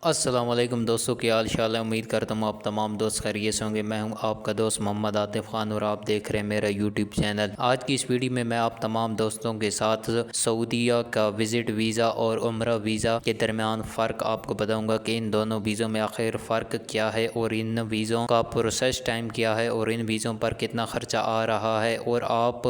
السلام علیکم دوستوں، کی حال شال ہے؟ امید کرتا ہوں آپ تمام دوست خیریت سے ہوں گے۔ میں ہوں آپ کا دوست محمد عاطف خان اور آپ دیکھ رہے ہیں میرا یوٹیوب چینل۔ آج کی اس ویڈیو میں آپ تمام دوستوں کے ساتھ سعودیہ کا وزٹ ویزا اور عمرہ ویزا کے درمیان فرق آپ کو بتاؤں گا کہ ان دونوں ویزوں میں آخر فرق کیا ہے اور ان ویزوں کا پروسیس ٹائم کیا ہے اور ان ویزوں پر کتنا خرچہ آ رہا ہے، اور آپ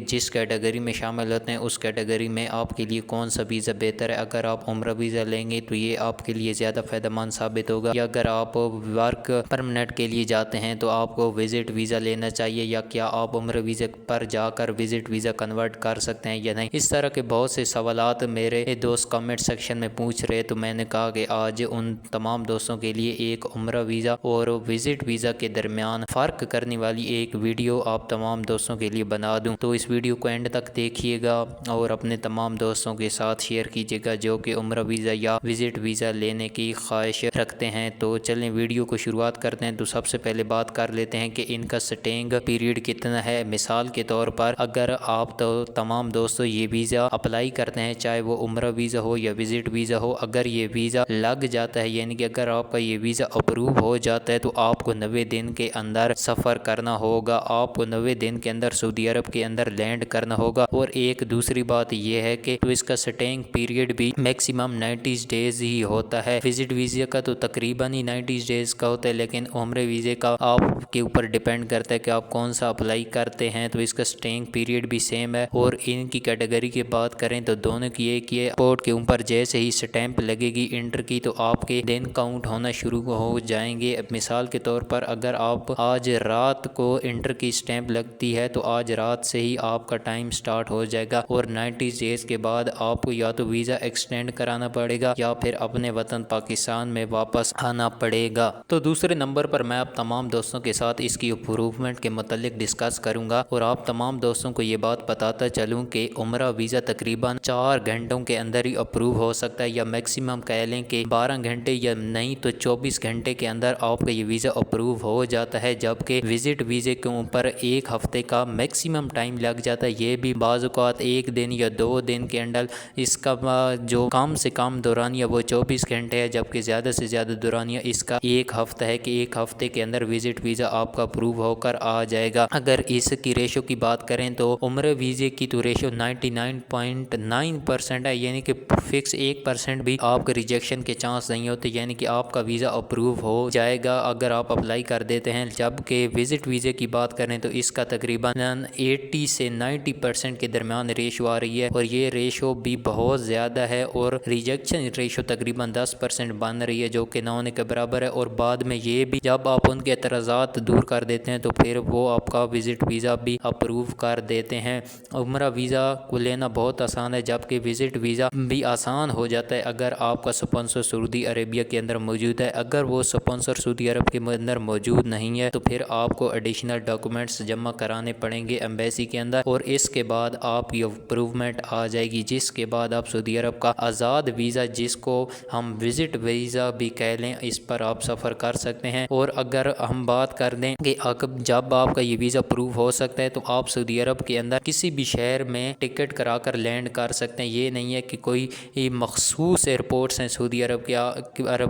جس کیٹیگری میں شامل ہوتے ہیں اس کیٹیگری میں آپ کے لیے کون سا ویزا بہتر ہے۔ اگر آپ عمرہ ویزا لیں گے تو یہ آپ کے لیے زیادہ فائدہ مند ثابت ہوگا، یا اگر آپ ورک پرمنٹ کے لیے جاتے ہیں تو آپ کو وزٹ ویزا لینا چاہیے، یا کیا آپ عمرہ ویزا پر جا کر وزٹ ویزا کنورٹ کر سکتے ہیں یا نہیں۔ اس طرح کے بہت سے سوالات میرے دوست کمنٹ سیکشن میں پوچھ رہے، تو میں نے کہا کہ آج ان تمام دوستوں کے لیے ایک عمرہ ویزا اور وزٹ ویزا کے درمیان فرق کرنے والی ایک ویڈیو آپ تمام دوستوں کے لیے بنا دوں۔ تو اس ویڈیو کو اینڈ تک دیکھیے گا اور اپنے تمام دوستوں کے ساتھ شیئر کیجیے گا جو کہ عمرہ ویزا یا وزٹ ویزا لینے کی خواہش رکھتے ہیں۔ تو چلیں ویڈیو کو شروعات کرتے ہیں۔ تو سب سے پہلے بات کر لیتے ہیں کہ ان کا سٹینگ پیریڈ کتنا ہے۔ مثال کے طور پر اگر آپ تمام دوستوں یہ ویزا اپلائی کرتے ہیں، چاہے وہ عمرہ ویزا ہو یا وزٹ ویزا ہو، اگر یہ ویزا لگ جاتا ہے، یعنی کہ اگر آپ کا یہ ویزا اپروو ہو جاتا ہے تو آپ کو 90 دن کے اندر سفر کرنا ہوگا، آپ کو 90 دن کے اندر سعودی عرب کے اندر لینڈ کرنا ہوگا۔ اور ایک دوسری بات یہ ہے کہ اس کا سٹینگ پیریڈ بھی میکسیمم 90 ڈیز ہی ہوتا ہے۔ وزٹ ویزا کا تو تقریباً ہی 90 ڈیز کا ہوتا ہے، لیکن عمرہ ویزے کا آپ کے اوپر ڈیپینڈ کرتا ہے کہ آپ کون سا اپلائی کرتے ہیں، تو اس کا سٹینگ پیریڈ بھی سیم ہے۔ اور ان کی کیٹیگری کی بات کریں تو دونوں کی ایک یہ پاسپورٹ کے اوپر جیسے ہی سٹیمپ لگے گی انٹر کی، تو آپ کے دن کاؤنٹ ہونا شروع ہو جائیں گے۔ مثال کے طور پر اگر آپ آج رات کو انٹر کی سٹیمپ لگتی ہے تو آج رات سے ہی آپ کا ٹائم سٹارٹ ہو جائے گا، اور 90 ڈیز کے بعد آپ کو یا تو ویزا ایکسٹینڈ کرانا پڑے گا یا پھر اپنے وطن پاکستان میں واپس آنا پڑے گا۔ تو دوسرے نمبر پر میں آپ تمام دوستوں کے ساتھ اس کی اپروومنٹ کے متعلق ڈسکس کروں گا، اور آپ تمام دوستوں کو یہ بات بتاتا چلوں کہ عمرہ ویزا تقریباً 4 گھنٹوں کے اندر ہی اپروو ہو سکتا ہے، یا میکسیمم کہہ لیں کہ 12 گھنٹے یا نہیں تو 24 گھنٹے کے اندر آپ کا یہ ویزا اپروو ہو جاتا ہے، جبکہ وزٹ ویزے کے اوپر 1 ہفتے کا میکسیمم ٹائم لگ جاتا ہے۔ یہ بھی بعض اوقات 1 دن یا 2 دن کے اندر، اس کا جو کم سے کم دورانیہ وہ 24 گھنٹے ہے، جبکہ زیادہ سے زیادہ دورانیہ اس کا 1 ہفتہ ہے کہ 1 ہفتے کے اندر وزٹ ویزا آپ کا اپروو ہو کر آ جائے گا۔ اگر اس کی ریشو کی بات کریں تو عمرہ ویزے کی تو ریشو 99.9% ہے، یعنی کہ فکس 1% بھی آپ کے ریجیکشن کے چانس نہیں ہوتے، یعنی کہ آپ کا ویزا اپروو ہو جائے گا اگر آپ اپلائی کر دیتے ہیں۔ جبکہ وزٹ ویزے کی بات کریں تو اس کا تقریباً 80 سے 90% کے درمیان ریشو آ رہی ہے، اور یہ ریشو بھی بہت زیادہ ہے، اور ریجیکشن ریشو تقریباً 10% بن رہی ہے، جو کہ 9 کے برابر ہے۔ اور بعد میں یہ بھی جب آپ ان کے اعتراضات دور کر دیتے ہیں تو پھر وہ آپ کا وزٹ ویزا بھی اپروو کر دیتے ہیں۔ عمرہ ویزا کو لینا بہت آسان ہے، جبکہ وزٹ ویزا بھی آسان ہو جاتا ہے اگر آپ کا سپانسر سعودی عربیہ کے اندر موجود ہے۔ اگر وہ سپانسر سعودی عرب کے اندر موجود نہیں ہے تو پھر آپ کو ایڈیشنل ڈاکومنٹس جمع کرانے پڑیں گے ایمبیسی کے اندر، اور اس کے بعد آپ کی اپروومنٹ آ جائے گی، جس کے بعد آپ سعودی عرب کا آزاد ویزا، جس کو ہم وزٹ ویزا بھی کہہ لیں، اس پر آپ سفر کر سکتے ہیں۔ اور اگر ہم بات کر دیں کہ جب آپ کا یہ ویزا اپروو ہو سکتا ہے تو آپ سعودی عرب کے اندر کسی بھی شہر میں ٹکٹ کرا کر لینڈ کر سکتے ہیں۔ یہ نہیں ہے کہ کوئی مخصوص ایئرپورٹس ہیں سعودی عرب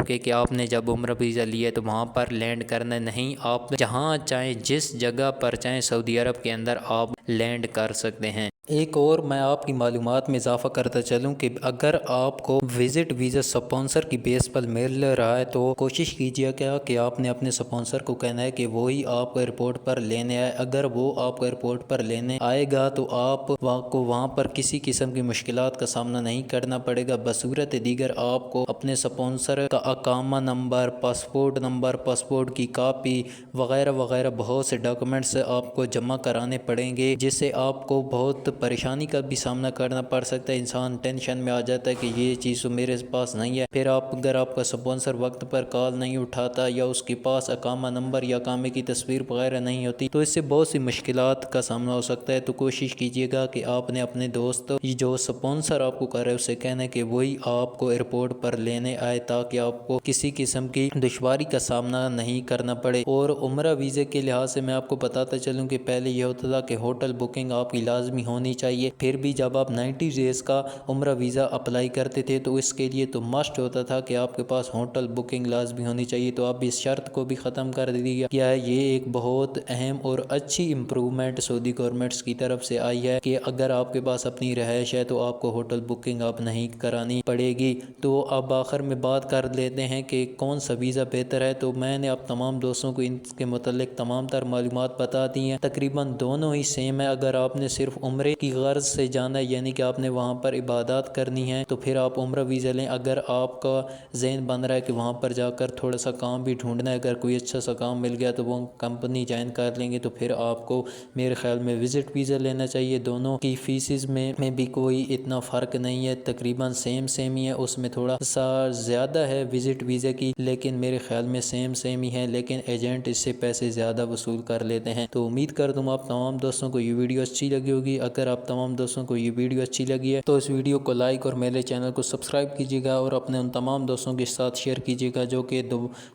کے کہ آپ نے جب عمرہ ویزا لیا تو وہاں پر لینڈ کرنا نہیں، آپ جہاں چاہیں جس جگہ پر چاہیں سعودی عرب کے اندر آپ لینڈ کر سکتے ہیں۔ ایک اور میں آپ کی معلومات میں اضافہ کرتا چلوں کہ اگر آپ کو وزٹ ویزا سپانسر کی بیس پر مل رہا ہے تو کوشش کیجیے کہ آپ نے اپنے سپانسر کو کہنا ہے کہ وہی آپ کو ایئرپورٹ پر لینے آئے۔ اگر وہ آپ کو ایئرپورٹ پر لینے آئے گا تو آپ کو وہاں پر کسی قسم کی مشکلات کا سامنا نہیں کرنا پڑے گا۔ بصورت دیگر آپ کو اپنے سپانسر کا اقامہ نمبر، پاسپورٹ کی کاپی وغیرہ وغیرہ بہت سے ڈاکومنٹس آپ کو جمع کرانے پڑیں گے، جس سے آپ کو بہت پریشانی کا بھی سامنا کرنا پڑ سکتا ہے۔ انسان ٹینشن میں آ جاتا ہے کہ یہ چیز تو میرے پاس نہیں ہے، پھر اگر آپ کا سپانسر وقت پر کال نہیں اٹھاتا یا اس کے پاس اقامہ نمبر یا اقامے کی تصویر وغیرہ نہیں ہوتی تو اس سے بہت سی مشکلات کا سامنا ہو سکتا ہے۔ تو کوشش کیجیے گا کہ آپ نے اپنے دوست جو سپانسر آپ کو کر رہے ہیں اسے کہنا ہے کہ وہی آپ کو ایئرپورٹ پر لینے آئے، تاکہ آپ کو کسی قسم کی دشواری کا سامنا نہیں کرنا پڑے۔ اور عمرہ ویزے کے لحاظ سے میں آپ کو بتاتا چلوں کہ پہلے یہ ہوتا تھا کہ ہوٹل بکنگ آپ کی لازمی ہونی چاہیے۔ پھر بھی جب آپ 90 ڈیز کا عمرہ ویزا اپلائی کرتے تھے تو اس کے لیے تو مسٹ ہوتا تھا کہ آپ کے پاس ہوٹل بکنگ لازمی ہونی چاہیے، تو اب اس شرط کو بھی ختم کر دیا گیا ہے۔ یہ ایک بہت اہم اور اچھی امپرومنٹ سعودی گورنمنٹس کی طرف سے آئی ہے کہ اگر آپ کے پاس اپنی رہائش ہے تو آپ کو ہوٹل بکنگ اب نہیں کرانی پڑے گی۔ تو اب آخر میں بات کر لیتے ہیں کہ کون سا ویزا بہتر ہے۔ تو میں نے اب تمام دوستوں کو ان کے متعلق تمام تر معلومات بتا دی ہیں۔ تقریباً دونوں ہی سیم ہے۔ اگر آپ نے صرف عمرے کی غرض سے جانا ہے، یعنی کہ آپ نے وہاں پر عبادات کرنی ہے، تو پھر آپ عمرہ ویزا لیں۔ اگر آپ کا ذہن بن رہا ہے کہ وہاں پر جا کر تھوڑا سا کام بھی ڈھونڈنا ہے، اگر کوئی اچھا سا کام مل گیا تو وہ کمپنی جوائن کر لیں گے، تو پھر آپ کو میرے خیال میں وزٹ ویزا لینا چاہیے۔ دونوں کی فیسز میں بھی کوئی اتنا فرق نہیں ہے، تقریباً سیم ہی ہے۔ اس میں تھوڑا سا زیادہ ہے وزٹ ویزا کی، لیکن میرے خیال میں سیم ہی ہے، لیکن ایجنٹ اس سے پیسے زیادہ وصول کر لیتے ہیں۔ تو امید کرتا ہوں آپ تمام دوستوں کو یہ ویڈیو اچھی لگی ہوگی۔ اگر آپ تمام دوستوں کو یہ ویڈیو اچھی لگی ہے تو اس ویڈیو کو لائک اور میرے چینل کو سبسکرائب کیجیے گا، اور اپنے ان تمام دوستوں کے ساتھ شیئر کیجیے گا جو کہ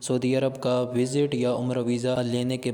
سعودی عرب کا وزٹ یا عمرہ ویزا لینے کے